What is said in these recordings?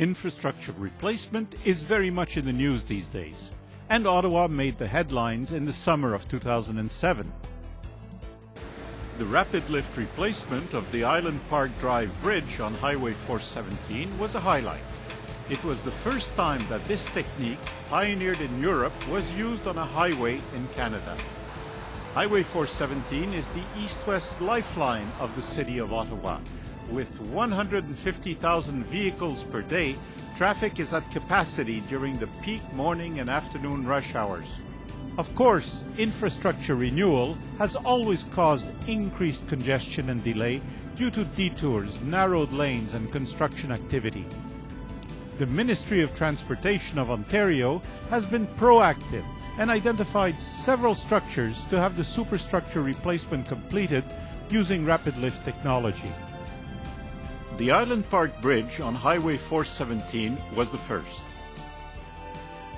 Infrastructure replacement is very much in the news these days, and Ottawa made the headlines in the summer of 2007. The rapid lift replacement of the Island Park Drive Bridge on Highway 417 was a highlight. It was the first time that this technique, pioneered in Europe, was used on a highway in Canada. Highway 417 is the east-west lifeline of the city of Ottawa. With 150,000 vehicles per day, traffic is at capacity during the peak morning and afternoon rush hours. Of course, infrastructure renewal has always caused increased congestion and delay due to detours, narrowed lanes, and construction activity. The Ministry of Transportation of Ontario has been proactive and identified several structures to have the superstructure replacement completed using rapid lift technology. The Island Park Bridge on Highway 417 was the first.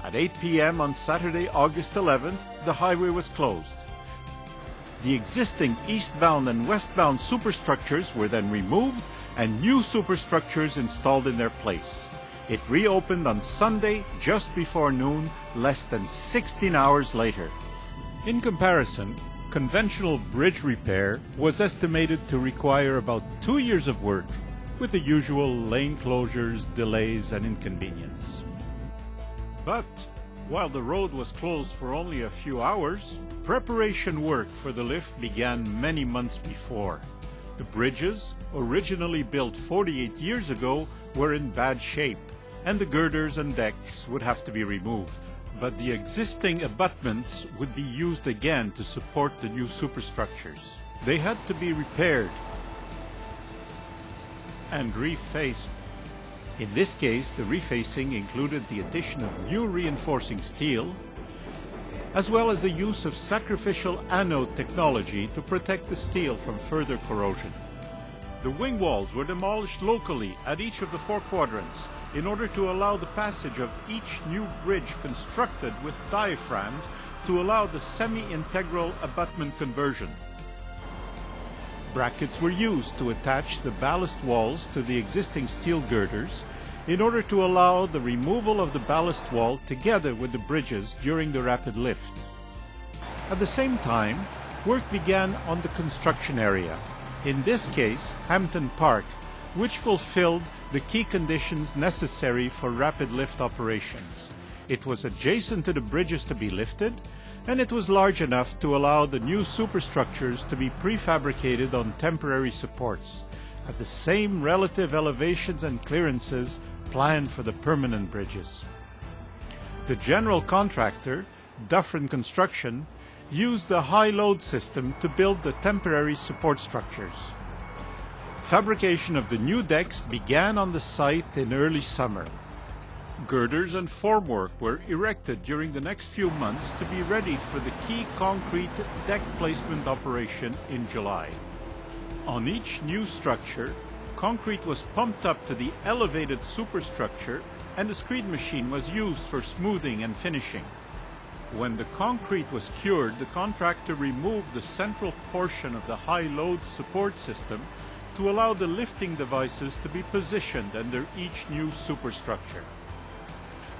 At 8 p.m. on Saturday, August 11th, the highway was closed. The existing eastbound and westbound superstructures were then removed and new superstructures installed in their place. It reopened on Sunday just before noon, less than 16 hours later. In comparison, conventional bridge repair was estimated to require about 2 years of work, with the usual lane closures, delays, and inconvenience. But while the road was closed for only a few hours, preparation work for the lift began many months before. The bridges, originally built 48 years ago, were in bad shape, and the girders and decks would have to be removed. But the existing abutments would be used again to support the new superstructures. They had to be repaired and refaced. In this case, the refacing included the addition of new reinforcing steel, as well as the use of sacrificial anode technology to protect the steel from further corrosion. The wing walls were demolished locally at each of the 4 quadrants in order to allow the passage of each new bridge constructed with diaphragms to allow the semi-integral abutment conversion. Brackets were used to attach the ballast walls to the existing steel girders in order to allow the removal of the ballast wall together with the bridges during the rapid lift. At the same time, work began on the construction area, in this case Hampton Park, which fulfilled the key conditions necessary for rapid lift operations. It was adjacent to the bridges to be lifted, and it was large enough to allow the new superstructures to be prefabricated on temporary supports at the same relative elevations and clearances planned for the permanent bridges. The general contractor, Dufferin Construction, used the high-load system to build the temporary support structures. Fabrication of the new decks began on the site in early summer. Girders and formwork were erected during the next few months to be ready for the key concrete deck placement operation in July. On each new structure, concrete was pumped up to the elevated superstructure and a screed machine was used for smoothing and finishing. When the concrete was cured, the contractor removed the central portion of the high-load support system to allow the lifting devices to be positioned under each new superstructure.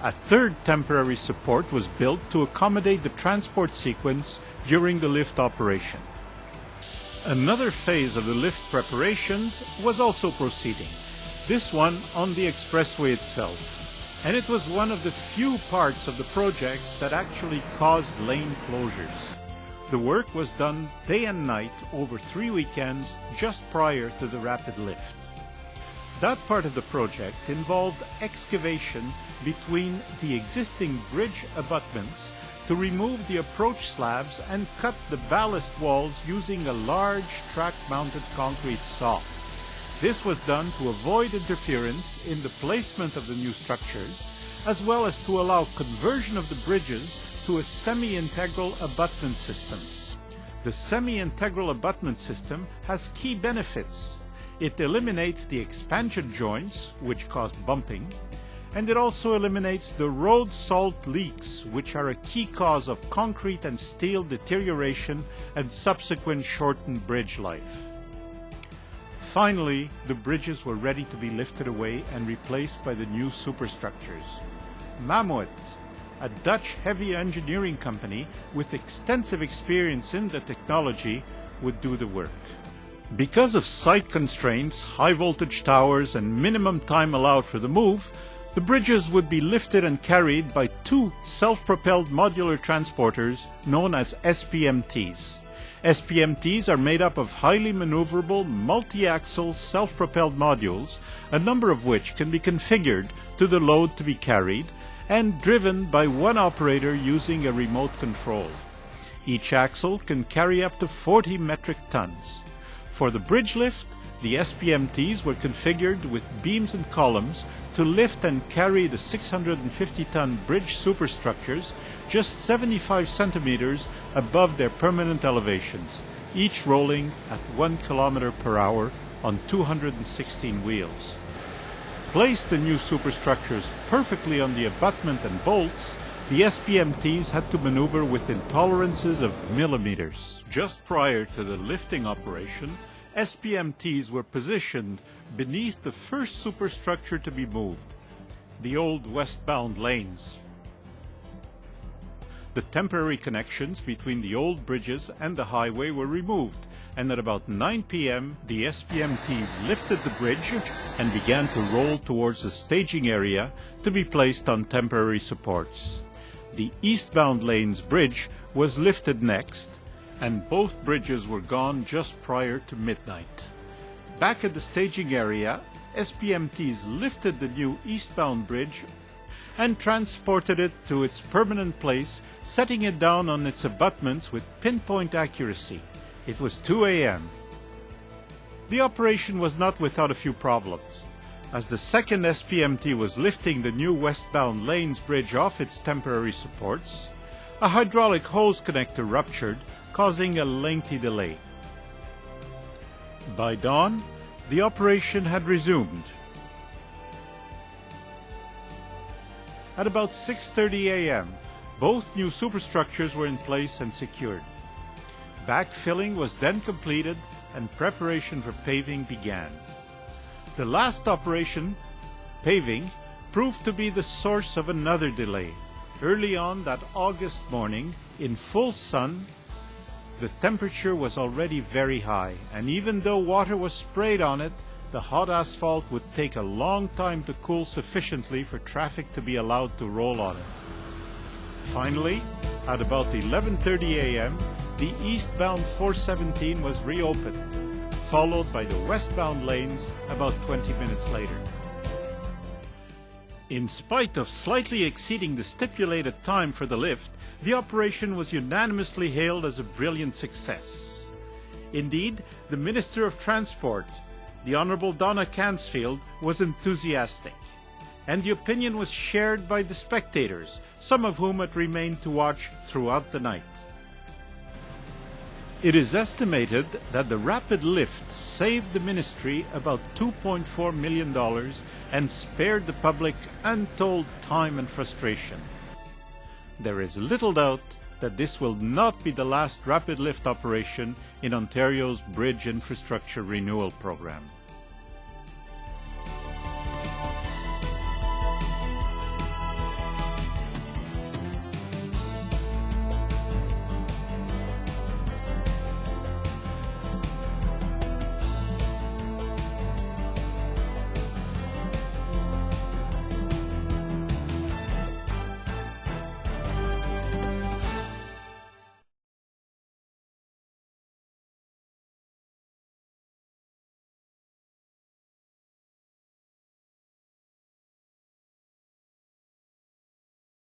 A third temporary support was built to accommodate the transport sequence during the lift operation. Another phase of the lift preparations was also proceeding, this one on the expressway itself, and it was one of the few parts of the projects that actually caused lane closures. The work was done day and night over 3 weekends just prior to the rapid lift. That part of the project involved excavation between the existing bridge abutments to remove the approach slabs and cut the ballast walls using a large track-mounted concrete saw. This was done to avoid interference in the placement of the new structures, as well as to allow conversion of the bridges to a semi-integral abutment system. The semi-integral abutment system has key benefits. It eliminates the expansion joints, which cause bumping, and it also eliminates the road salt leaks, which are a key cause of concrete and steel deterioration and subsequent shortened bridge life. Finally, the bridges were ready to be lifted away and replaced by the new superstructures. Mammoet, a Dutch heavy engineering company with extensive experience in the technology, would do the work. Because of site constraints, high voltage towers, and minimum time allowed for the move, the bridges would be lifted and carried by two self-propelled modular transporters known as SPMTs. SPMTs are made up of highly maneuverable, multi-axle, self-propelled modules, a number of which can be configured to the load to be carried and driven by one operator using a remote control. Each axle can carry up to 40 metric tons. For the bridge lift, the SPMTs were configured with beams and columns to lift and carry the 650-ton bridge superstructures just 75 centimeters above their permanent elevations, each rolling at 1 kilometer per hour on 216 wheels. Place the new superstructures perfectly on the abutment and bolts, the SPMTs had to maneuver within tolerances of millimeters. Just prior to the lifting operation, SPMTs were positioned beneath the first superstructure to be moved, the old westbound lanes. The temporary connections between the old bridges and the highway were removed, and at about 9 p.m. the SPMTs lifted the bridge and began to roll towards the staging area to be placed on temporary supports. The eastbound lane's bridge was lifted next, and both bridges were gone just prior to midnight. Back at the staging area, SPMTs lifted the new eastbound bridge and transported it to its permanent place, setting it down on its abutments with pinpoint accuracy. It was 2 a.m. The operation was not without a few problems. As the second SPMT was lifting the new westbound lane's bridge off its temporary supports, a hydraulic hose connector ruptured, causing a lengthy delay. By dawn, the operation had resumed. At about 6:30 a.m., both new superstructures were in place and secured. Backfilling was then completed and preparation for paving began. The last operation, paving, proved to be the source of another delay. Early on that August morning, in full sun, the temperature was already very high, and even though water was sprayed on it, the hot asphalt would take a long time to cool sufficiently for traffic to be allowed to roll on it. Finally, at about 11:30 a.m., the eastbound 417 was reopened, followed by the westbound lanes about 20 minutes later. In spite of slightly exceeding the stipulated time for the lift, the operation was unanimously hailed as a brilliant success. Indeed, the Minister of Transport, the Honourable Donna Cansfield, was enthusiastic, and the opinion was shared by the spectators, some of whom had remained to watch throughout the night. It is estimated that the rapid lift saved the ministry about $2.4 million and spared the public untold time and frustration. There is little doubt that this will not be the last rapid lift operation in Ontario's bridge infrastructure renewal program.